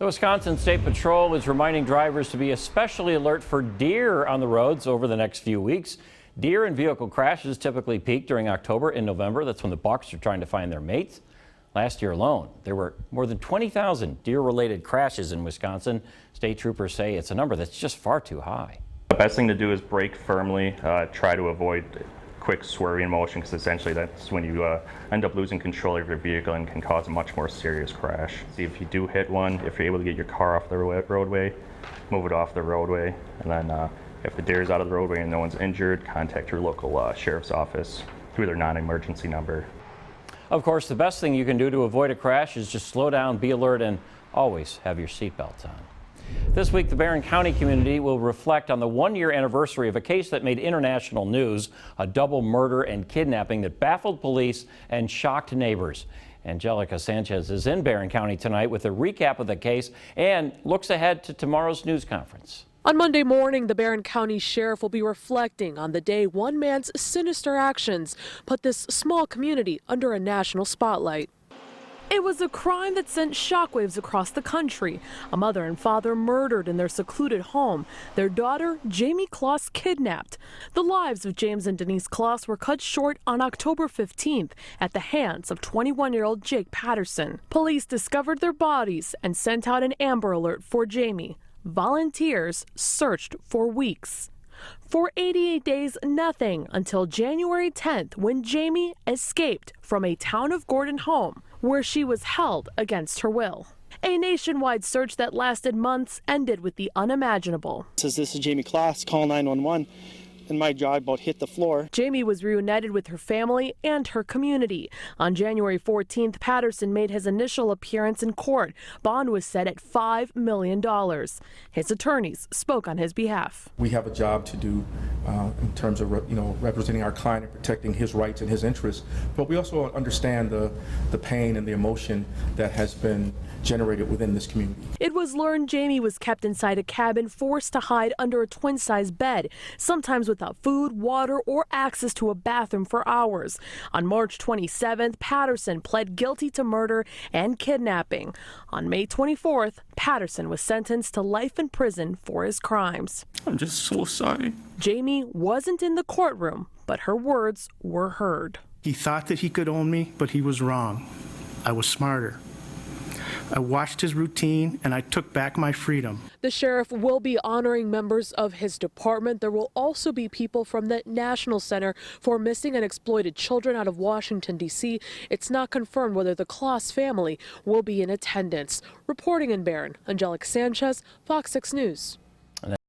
The Wisconsin State Patrol is reminding drivers to be especially alert for deer on the roads over the next few weeks. Deer and vehicle crashes typically peak during October and November. That's when the bucks are trying to find their mates. Last year alone, there were more than 20,000 deer-related crashes in Wisconsin. State troopers say it's a number that's just far too high. The best thing to do is brake firmly, try to avoid quick swerving motion, because essentially that's when you end up losing control of your vehicle and can cause a much more serious crash. See, if you do hit one, if you're able to get your car off the roadway, move it off the roadway, and then if the deer is out of the roadway and no one's injured, contact your local sheriff's office through their non-emergency number. Of course, the best thing you can do to avoid a crash is just slow down, be alert, and always have your seatbelts on. This week, the Barron County community will reflect on the one-year anniversary of a case that made international news, a double murder and kidnapping that baffled police and shocked neighbors. Angelica Sanchez is in Barron County tonight with a recap of the case and looks ahead to tomorrow's news conference. On Monday morning, the Barron County Sheriff will be reflecting on the day one man's sinister actions put this small community under a national spotlight. It was a crime that sent shockwaves across the country. A mother and father murdered in their secluded home. Their daughter, Jayme Closs, kidnapped. The lives of James and Denise Closs were cut short on October 15th at the hands of 21-year-old Jake Patterson. Police discovered their bodies and sent out an Amber Alert for Jayme. Volunteers searched for weeks. For 88 days, nothing until January 10th, when Jayme escaped from a town of Gordon home where she was held against her will. A nationwide search that lasted months ended with the unimaginable. This is Jayme Closs, call 911. And my jaw about hit the floor. Jayme was reunited with her family and her community. On January 14th, Patterson made his initial appearance in court. Bond was set at $5 million. His attorneys spoke on his behalf. We have a job to do in terms of representing our client and protecting his rights and his interests, but we also understand the pain and the emotion that has been generated within this community. It was learned Jayme was kept inside a cabin, forced to hide under a twin-size bed, sometimes without food, water, or access to a bathroom for hours. On March 27th, Patterson pled guilty to murder and kidnapping. On May 24th, Patterson was sentenced to life in prison for his crimes. I'm just so sorry. Jayme wasn't in the courtroom, but her words were heard. He thought that he could own me, but he was wrong. I was smarter. I watched his routine and I took back my freedom. The sheriff will be honoring members of his department. There will also be people from the National Center for Missing and Exploited Children out of Washington, D.C. It's not confirmed whether the Closs family will be in attendance. Reporting in Barron, Angelica Sanchez, Fox 6 News.